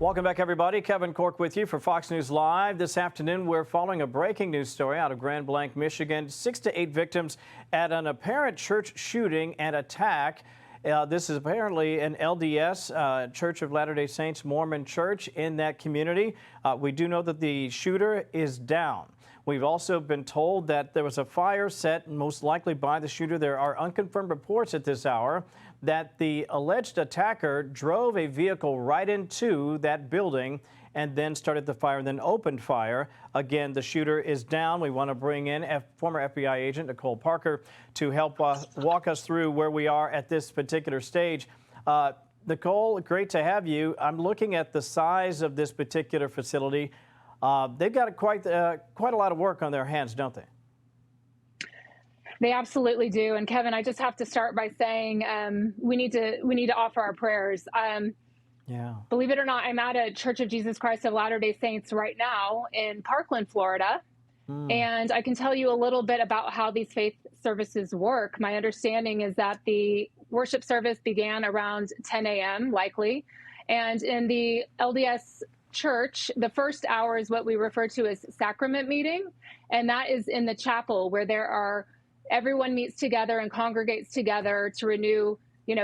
Welcome back, everybody. Kevin Cork with you for Fox News Live. This afternoon, we're following a breaking news story out of Grand Blanc, Michigan. 6 to 8 victims at an apparent church shooting and attack. This is apparently an LDS, Church of Latter-day Saints Mormon church in that community. We do know that the shooter is down. We've also been told that there was a fire set, most likely by the shooter. There are unconfirmed reports at this hour that the alleged attacker drove a vehicle right into that building and then started the fire and then opened fire. Again, the shooter is down. We want to bring in former FBI agent Nicole Parker to help walk us through where we are at this particular stage. Nicole, great to have you. I'm looking at the size of this particular facility. They've got quite a lot of work on their hands, don't they? They absolutely do. And Kevin, I just have to start by saying we need to offer our prayers. Yeah. Believe it or not, I'm at a Church of Jesus Christ of Latter-day Saints right now in Parkland, Florida. And I can tell you a little bit about how these faith services work. My understanding is that the worship service began around 10 a.m. likely. And in the LDS church, the first hour is what we refer to as sacrament meeting. And that is in the chapel where everyone meets together and congregates together to renew,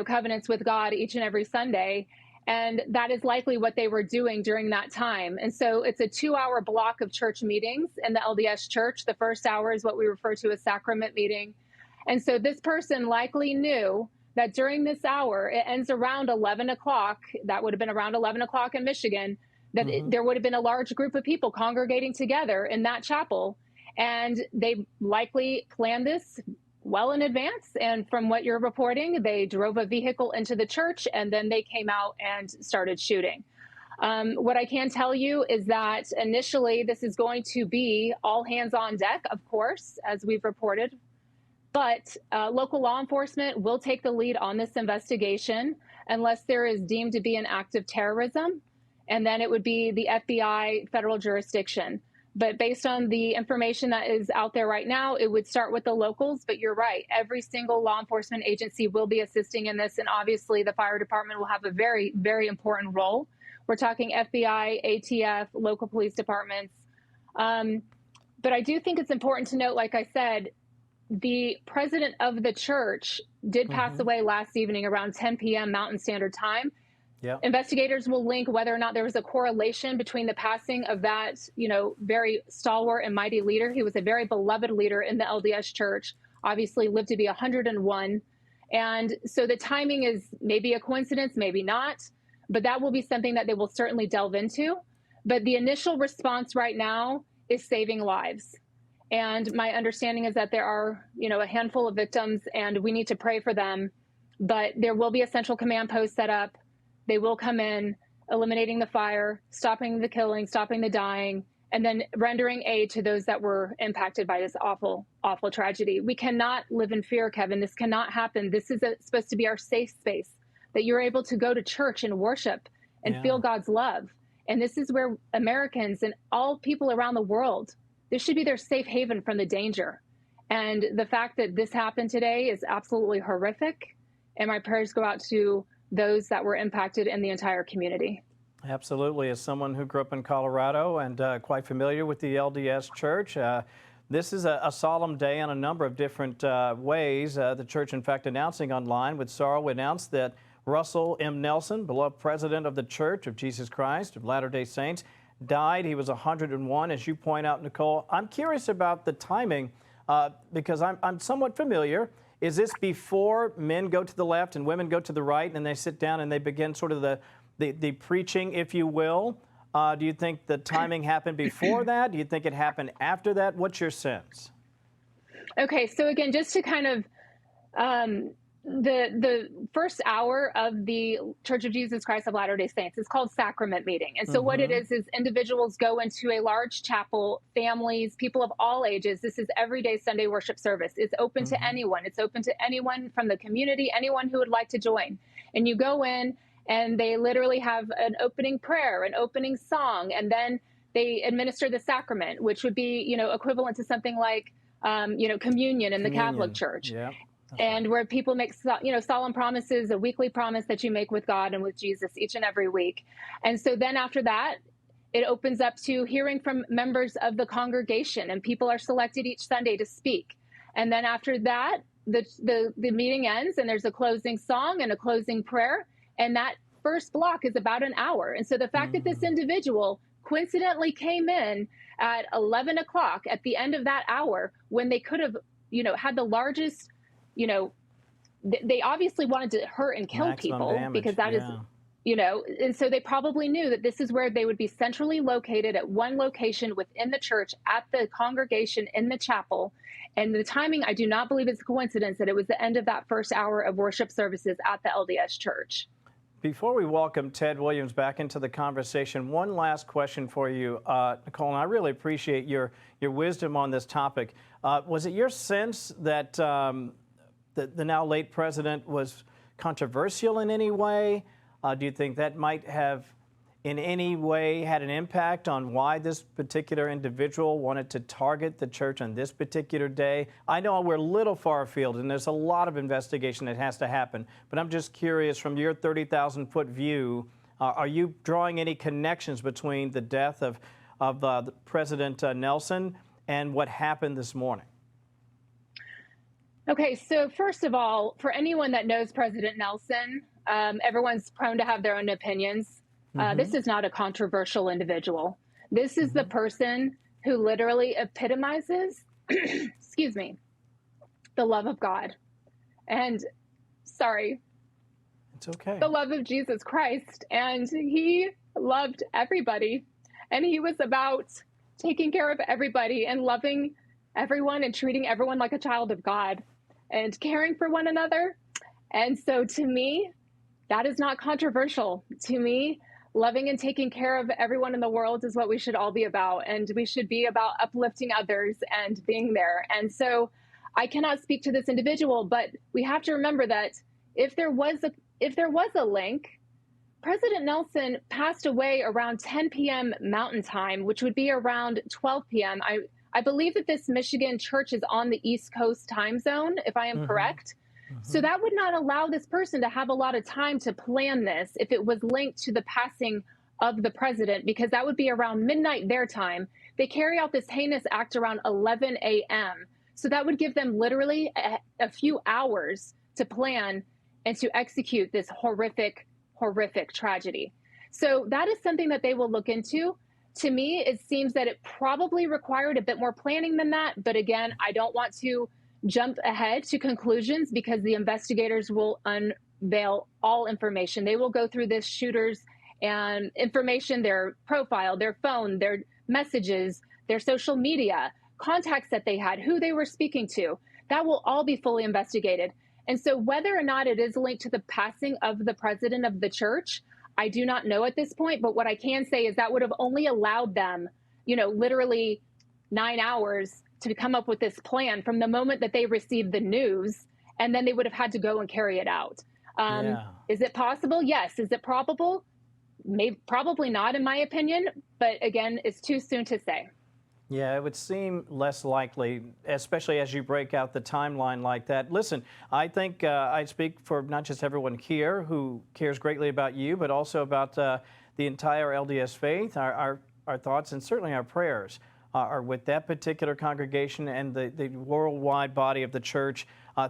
covenants with God each and every Sunday. And that is likely what they were doing during that time. And so it's a 2-hour block of church meetings in the LDS church. The first hour is what we refer to as sacrament meeting. And so this person likely knew that during this hour, it ends around 11 o'clock. That would have been around 11 o'clock in Michigan, that there would have been a large group of people congregating together in that chapel. And they likely planned this well in advance. And from what you're reporting, they drove a vehicle into the church and then they came out and started shooting. What I can tell you is that initially this is going to be all hands on deck, of course, as we've reported. But local law enforcement will take the lead on this investigation unless there is deemed to be an act of terrorism. And then it would be the FBI federal jurisdiction. But based on the information that is out there right now, it would start with the locals. But you're right, every single law enforcement agency will be assisting in this. And obviously, the fire department will have a very, very important role. We're talking FBI, ATF, local police departments. But I do think it's important to note, like I said, the president of the church did pass away last evening around 10 p.m. Mountain Standard Time. Yep. Investigators will link whether or not there was a correlation between the passing of that, very stalwart and mighty leader. He was a very beloved leader in the LDS church, obviously lived to be 101. And so the timing is maybe a coincidence, maybe not, but that will be something that they will certainly delve into. But the initial response right now is saving lives. And my understanding is that there are, a handful of victims and we need to pray for them. But there will be a central command post set up. They will come in, eliminating the fire, stopping the killing, stopping the dying, and then rendering aid to those that were impacted by this awful, awful tragedy. We cannot live in fear, Kevin. This cannot happen. This is supposed to be our safe space, that you're able to go to church and worship and feel God's love. And this is where Americans and all people around the world, this should be their safe haven from the danger. And the fact that this happened today is absolutely horrific. And my prayers go out to those that were impacted in the entire community. Absolutely. As someone who grew up in Colorado and quite familiar with the LDS Church, this is a solemn day in a number of different ways. The church, in fact, announcing online with sorrow, announced that Russell M. Nelson, beloved president of the Church of Jesus Christ of Latter-day Saints, died. He was 101, as you point out, Nicole. I'm curious about the timing because I'm somewhat familiar. Is this before men go to the left and women go to the right and they sit down and they begin sort of the preaching, if you will? Do you think the timing happened before that? Do you think it happened after that? What's your sense? Okay, so again, just to kind of the first hour of the Church of Jesus Christ of Latter-day Saints is called sacrament meeting. And so what it is individuals go into a large chapel, families, people of all ages. This is everyday Sunday worship service. It's open to anyone. It's open to anyone from the community, anyone who would like to join. And you go in and they literally have an opening prayer, an opening song, and then they administer the sacrament, which would be, equivalent to something like, communion in the Catholic Church. Yeah. and where people make, solemn promises, a weekly promise that you make with God and with Jesus each and every week. And so then after that, it opens up to hearing from members of the congregation, and people are selected each Sunday to speak. And then after that, the meeting ends, and there's a closing song and a closing prayer. And that first block is about an hour. And so the fact that this individual coincidentally came in at 11 o'clock at the end of that hour, when they could have, had the largest, they obviously wanted to hurt and kill maximum people damage. because that is, and so they probably knew that this is where they would be centrally located at one location within the church, at the congregation in the chapel. And the timing, I do not believe it's a coincidence that it was the end of that first hour of worship services at the LDS Church. Before we welcome Ted Williams back into the conversation, one last question for you, Nicole, and I really appreciate your wisdom on this topic. Was it your sense that the now late president was controversial in any way? Do you think that might have in any way had an impact on why this particular individual wanted to target the church on this particular day? I know we're a little far afield and there's a lot of investigation that has to happen, but I'm just curious, from your 30,000-foot view, are you drawing any connections between the death of President Nelson and what happened this morning? Okay, so first of all, for anyone that knows President Nelson, everyone's prone to have their own opinions. This is not a controversial individual. This is the person who literally epitomizes, excuse me, the love of God. And it's okay. The love of Jesus Christ. And he loved everybody. And he was about taking care of everybody and loving everyone and treating everyone like a child of God and caring for one another. And so to me, that is not controversial. To me, loving and taking care of everyone in the world is what we should all be about. And we should be about uplifting others and being there. And so I cannot speak to this individual, but we have to remember that if there was a link, President Nelson passed away around 10 p.m. Mountain Time, which would be around 12 p.m. I believe that this Michigan church is on the East Coast time zone, if I am correct. So that would not allow this person to have a lot of time to plan this if it was linked to the passing of the president, because that would be around midnight their time. They carry out this heinous act around 11 a.m. So that would give them literally a few hours to plan and to execute this horrific tragedy. So that is something that they will look into. To me, it seems that it probably required a bit more planning than that. But again, I don't want to jump ahead to conclusions because the investigators will unveil all information. They will go through this shooter's and information, their profile, their phone, their messages, their social media, contacts that they had, who they were speaking to. That will all be fully investigated. And so whether or not it is linked to the passing of the president of the church, I do not know at this point. But what I can say is that would have only allowed them, literally 9 hours to come up with this plan from the moment that they received the news, and then they would have had to go and carry it out. Is it possible? Yes. Is it probable? Maybe, probably not, in my opinion. But again, it's too soon to say. Yeah, it would seem less likely, especially as you break out the timeline like that. Listen, I think I speak for not just everyone here who cares greatly about you, but also about the entire LDS faith. Our thoughts and certainly our prayers are with that particular congregation and the worldwide body of the church.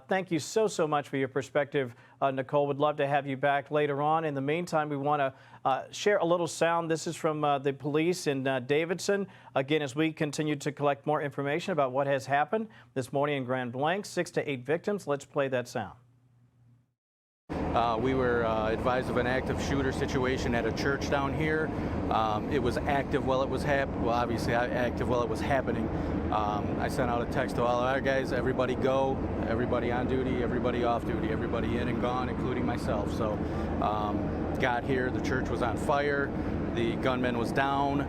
Thank you so much for your perspective, Nicole. Would love to have you back later on. In the meantime, we want to share a little sound. This is from the police in Davidson. Again, as we continue to collect more information about what has happened this morning in Grand Blanc, 6 to 8 victims. Let's play that sound. We were advised of an active shooter situation at a church down here. It was active while it was obviously active while it was happening. I sent out a text to all our guys, everybody go, everybody on duty, everybody off duty, everybody in and gone, including myself. So got here, the church was on fire, the gunman was down,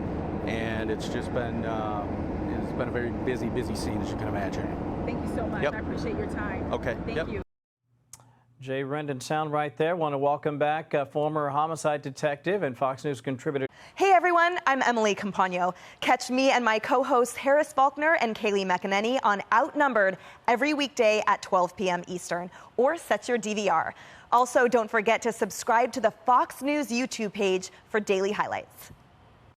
and it's just been a very busy scene, as you can imagine. Thank you so much. Yep. I appreciate your time. Okay. Thank you. Jay Rendon sound right there. Want to welcome back former homicide detective and Fox News contributor. Hey everyone, I'm Emily Campagno. Catch me and my co-hosts Harris Faulkner and Kaylee McEnany on Outnumbered every weekday at 12 p.m. Eastern, or set your DVR. Also, don't forget to subscribe to the Fox News YouTube page for daily highlights.